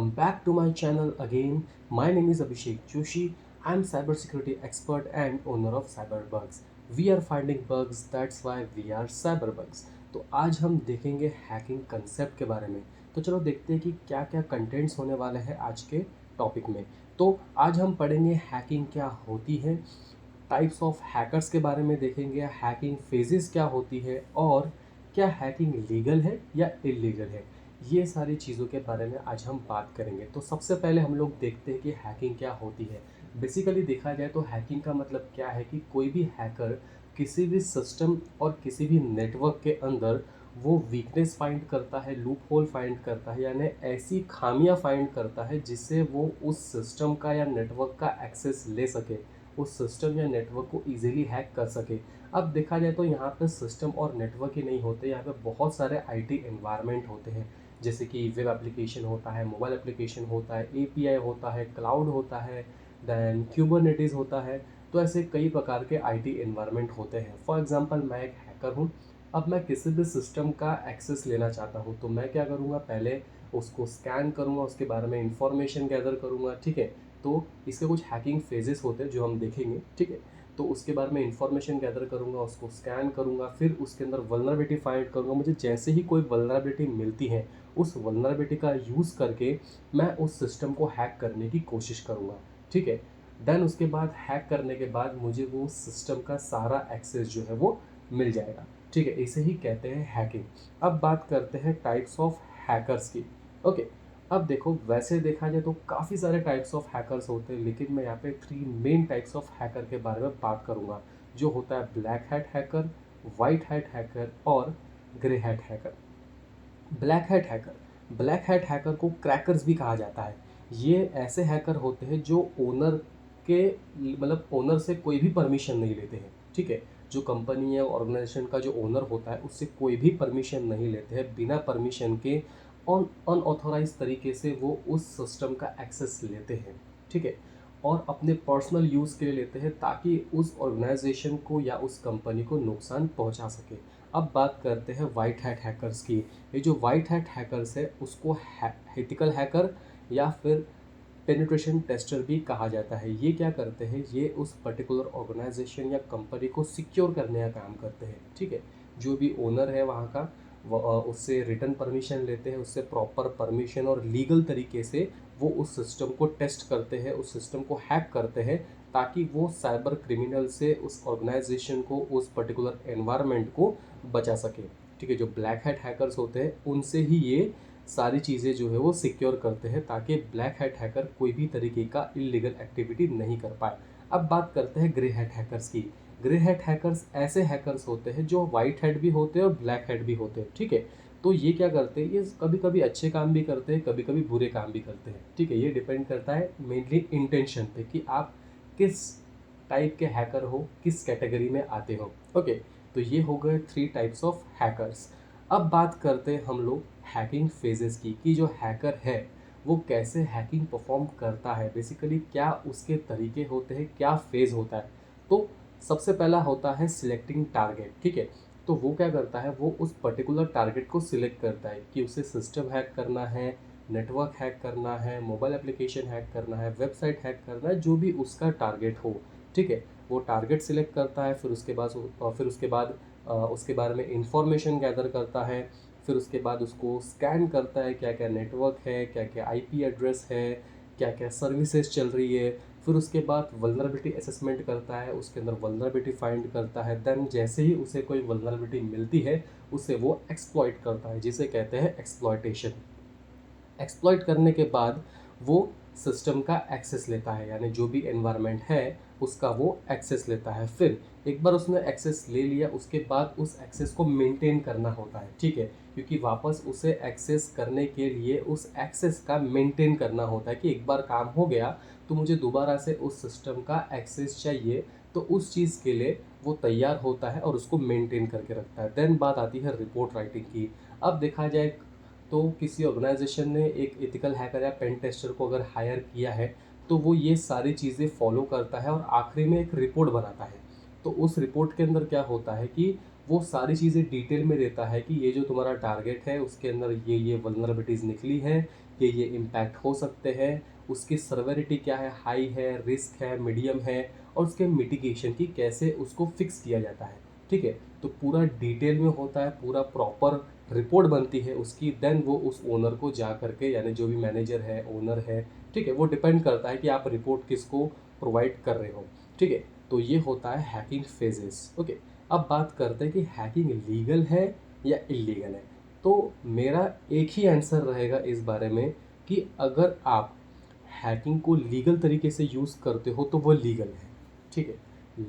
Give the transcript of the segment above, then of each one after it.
Welcome back to my channel again. My name is Abhishek Joshi. I'm cybersecurity expert and owner of Cyberbugs. We are finding bugs, that's why we are Cyberbugs. तो आज हम देखेंगे hacking concept के बारे में। तो चलो देखते हैं कि क्या क्या कंटेंट्स होने वाले हैं आज के टॉपिक में। तो आज हम पढ़ेंगे हैकिंग क्या होती है, टाइप्स ऑफ हैकर्स के बारे में देखेंगे, हैकिंग फेजेस क्या होती है और क्या हैकिंग लीगल है या इलीगल है। ये सारी चीज़ों के बारे में आज हम बात करेंगे। तो सबसे पहले हम लोग देखते हैं कि हैकिंग क्या होती है। बेसिकली देखा जाए तो हैकिंग का मतलब क्या है कि कोई भी हैकर किसी भी सिस्टम और किसी भी नेटवर्क के अंदर वो वीकनेस फाइंड करता है, लूप होल फाइंड करता है, यानी ऐसी खामियां फाइंड करता है जिससे वो उस सिस्टम का या नेटवर्क का एक्सेस ले सके, उस सिस्टम या नेटवर्क को इजीली हैक कर सके। अब देखा जाए तो यहाँ पे सिस्टम और नेटवर्क ही नहीं होते, यहाँ पे बहुत सारे आईटी एनवायरनमेंट होते हैं, जैसे कि वेब एप्लीकेशन होता है, मोबाइल एप्लीकेशन होता है, एपीआई होता है, क्लाउड होता है, देन क्यूबरनेटिस होता है। तो ऐसे कई प्रकार के आईटी एनवायरनमेंट होते हैं। फॉर एग्जांपल मैं एक हैकर हूँ। अब मैं किसी भी सिस्टम का एक्सेस लेना चाहता हूँ तो मैं क्या करूँगा, पहले उसको स्कैन करूँगा, उसके बारे में इंफॉर्मेशन गैदर करूँगा, ठीक है। तो इसके कुछ हैकिंग फेजेस होते हैं जो हम देखेंगे, ठीक है। तो उसके बारे में इंफॉर्मेशन गैदर करूँगा, उसको स्कैन करूँगा, फिर उसके अंदर वल्नरेबिलिटी फाइंड करूँगा। मुझे जैसे ही कोई वल्नरेबिलिटी मिलती है, उस वल्नरेबिलिटी का यूज़ करके मैं उस सिस्टम को हैक करने की कोशिश करूँगा, ठीक है। देन उसके बाद हैक करने के बाद मुझे वो सिस्टम का सारा एक्सेस जो है वो मिल जाएगा, ठीक है। इसे ही कहते हैं हैकिंग। अब बात करते हैं टाइप्स ऑफ हैकर्स की। ओके, अब देखो वैसे देखा जाए तो काफ़ी सारे टाइप्स ऑफ हैकर्स होते हैं, लेकिन मैं यहाँ पे 3 मेन टाइप्स ऑफ हैकर के बारे में बात करूँगा, जो होता है black hat hacker, white hat hacker और grey hat hacker. Black hat hacker को क्रैकर्स भी कहा जाता है। ये ऐसे हैकर होते हैं जो ओनर के मतलब ओनर से कोई भी परमिशन नहीं लेते हैं, ठीक है। जो कंपनी या ऑर्गेनाइजेशन का जो ओनर होता है उससे कोई भी परमिशन नहीं लेते हैं, बिना परमिशन के अनऑथोराइज तरीके से वो उस सिस्टम का एक्सेस लेते हैं, ठीक है। और अपने पर्सनल यूज़ के लिए लेते हैं ताकि उस ऑर्गेनाइजेशन को या उस कंपनी को नुकसान पहुंचा सके। अब बात करते हैं वाइट हैट हैकर्स की। ये जो वाइट हैट हैकर्स है उसको एथिकल हैकर या फिर पेनिट्रेशन टेस्टर भी कहा जाता है। ये क्या करते हैं, ये उस पर्टिकुलर ऑर्गेनाइजेशन या कंपनी को सिक्योर करने का काम करते हैं, ठीक है। जो भी ओनर है वहाँ का उससे रिटर्न परमिशन लेते हैं, उससे प्रॉपर परमिशन और लीगल तरीके से वो उस सिस्टम को टेस्ट करते हैं, उस सिस्टम को हैक करते हैं ताकि वो साइबर क्रिमिनल से उस ऑर्गेनाइजेशन को, उस पर्टिकुलर एनवायरनमेंट को बचा सके, ठीक है। जो ब्लैक हैट हैकर्स होते हैं उनसे ही ये सारी चीज़ें जो है वो सिक्योर करते हैं ताकि ब्लैक हैट हैकर कोई भी तरीके का इलीगल एक्टिविटी नहीं कर पाए। अब बात करते हैं ग्रे हैट हैकर्स की। ग्रे हैट हैकर्स ऐसे हैकर्स होते हैं जो वाइट हैट भी होते हैं और ब्लैक हैट भी होते हैं, ठीक है। तो ये क्या करते हैं, ये कभी कभी अच्छे काम भी करते हैं, कभी कभी बुरे काम भी करते हैं, ठीक है। ये डिपेंड करता है मेनली इंटेंशन पे कि आप किस टाइप के हैकर हो, किस कैटेगरी में आते हो। ओके, तो ये हो गए 3 टाइप्स ऑफ हैकर्स। अब बात करते हैं हम लोग हैकिंग फेजेस की, कि जो हैकर है वो कैसे हैकिंग परफॉर्म करता है, बेसिकली क्या उसके तरीके होते हैं, क्या फेज होता है। तो सबसे पहला होता है सिलेक्टिंग टारगेट, ठीक है। तो वो क्या करता है, वो उस पर्टिकुलर टारगेट को सिलेक्ट करता है कि उसे सिस्टम हैक करना है, नेटवर्क हैक करना है, मोबाइल एप्लीकेशन हैक करना है, वेबसाइट हैक करना है, जो भी उसका टारगेट हो, ठीक है। वो टारगेट सिलेक्ट करता है, फिर उसके बाद उसके बारे में इंफॉर्मेशन गैदर करता है, फिर उसके बाद उसको स्कैन करता है, क्या क्या नेटवर्क है, क्या क्या आईपी एड्रेस है, क्या क्या सर्विसेज चल रही है। फिर उसके बाद वल्नरेबिलिटी असेसमेंट करता है, उसके अंदर वल्नरेबिलिटी फाइंड करता है। देन जैसे ही उसे कोई वल्नरेबिलिटी मिलती है उसे वो एक्सप्लॉइट करता है, जिसे कहते हैं एक्सप्लॉइटेशन। एक्सप्लॉइट करने के बाद वो सिस्टम का एक्सेस लेता है, यानी जो भी एनवायरनमेंट है उसका वो एक्सेस लेता है। फिर एक बार उसने एक्सेस ले लिया उसके बाद उस एक्सेस को मेंटेन करना होता है, ठीक है। क्योंकि वापस उसे एक्सेस करने के लिए उस एक्सेस का मेंटेन करना होता है कि एक बार काम हो गया तो मुझे दोबारा से उस सिस्टम का एक्सेस चाहिए, तो उस चीज़ के लिए वो तैयार होता है और उसको मेंटेन करके रखता है। देन बात आती है रिपोर्ट राइटिंग की। अब देखा जाए तो किसी ऑर्गेनाइजेशन ने एक एथिकल हैकर या पेन टेस्टर को अगर हायर किया है तो वो ये सारी चीज़ें फॉलो करता है और आखिरी में एक रिपोर्ट बनाता है। तो उस रिपोर्ट के अंदर क्या होता है कि वो सारी चीज़ें डिटेल में देता है कि ये जो तुम्हारा टारगेट है उसके अंदर ये वल्नरेबिलिटीज़ निकली है, ये इम्पैक्ट हो सकते हैं, उसकी सर्वेरिटी क्या है, हाई है, रिस्क है, मीडियम है, और उसके मिटिगेशन की कैसे उसको फिक्स किया जाता है, ठीक है। तो पूरा डिटेल में होता है, पूरा प्रॉपर रिपोर्ट बनती है उसकी, देन वो उस ओनर को जा करके, यानी जो भी मैनेजर है, ओनर है, ठीक है, वो डिपेंड करता है कि आप रिपोर्ट किसको प्रोवाइड कर रहे हो, ठीक है। तो ये होता है हैकिंग फेजेस, ओके। अब बात करते हैं कि हैकिंग लीगल है या इलीगल है। तो मेरा एक ही आंसर रहेगा इस बारे में कि अगर आप हैकिंग को लीगल तरीके से यूज़ करते हो तो वो लीगल है, ठीक है।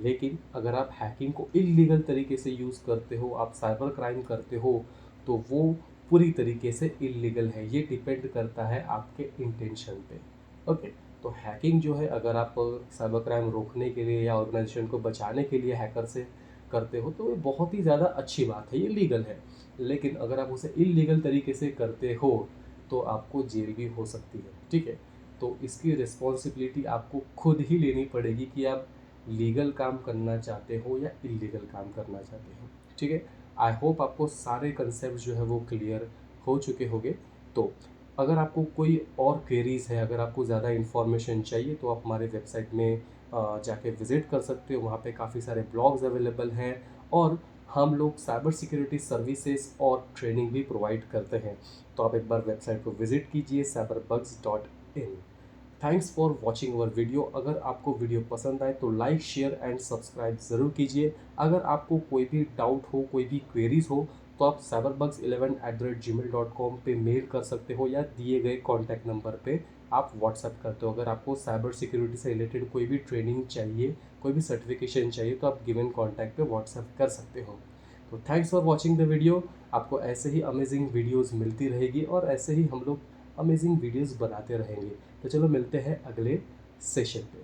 लेकिन अगर आप हैकिंग को इलीगल तरीके से यूज़ करते हो, आप साइबर क्राइम करते हो, तो वो पूरी तरीके से इलीगल है। ये डिपेंड करता है आपके इंटेंशन पे, ओके। तो हैकिंग जो है, अगर आप साइबर क्राइम रोकने के लिए या ऑर्गेनाइजेशन को बचाने के लिए हैकर से करते हो, तो ये बहुत ही ज़्यादा अच्छी बात है, ये लीगल है। लेकिन अगर आप उसे इलीगल तरीके से करते हो तो आपको जेल भी हो सकती है, ठीक है। तो इसकी रिस्पॉन्सिबिलिटी आपको खुद ही लेनी पड़ेगी कि आप लीगल काम करना चाहते हो या इलीगल काम करना चाहते हो, ठीक है। आई होप आपको सारे कंसेप्ट जो है वो क्लियर हो चुके होंगे। तो अगर आपको कोई और क्वेरीज है, अगर आपको ज़्यादा इन्फॉर्मेशन चाहिए, तो आप हमारे वेबसाइट में जाके विज़िट कर सकते हो। वहाँ पे काफ़ी सारे ब्लॉग्स अवेलेबल हैं, और हम लोग साइबर सिक्योरिटी सर्विसेज और ट्रेनिंग भी प्रोवाइड करते हैं। तो आप एक बार वेबसाइट को विज़िट कीजिए, cyberbugs.in। Thanks for watching our video. अगर आपको वीडियो पसंद आए तो लाइक, शेयर एंड सब्सक्राइब ज़रूर कीजिए। अगर आपको कोई भी डाउट हो, कोई भी क्वेरीज हो, तो आप cyberbugs11@gmail.com पे मेल कर सकते हो, या दिए गए कॉन्टैक्ट नंबर पे आप व्हाट्सएप करते हो। अगर आपको साइबर सिक्योरिटी से रिलेटेड कोई भी ट्रेनिंग चाहिए, कोई भी सर्टिफिकेशन चाहिए, तो आप गिवन कॉन्टैक्ट पे व्हाट्सएप कर सकते हो। तो thanks for watching the video. आपको ऐसे ही अमेजिंग वीडियोज़ मिलती रहेगी, और ऐसे ही हम लोग अमेजिंग वीडियोज़ बनाते रहेंगे। तो चलो मिलते हैं अगले सेशन पे।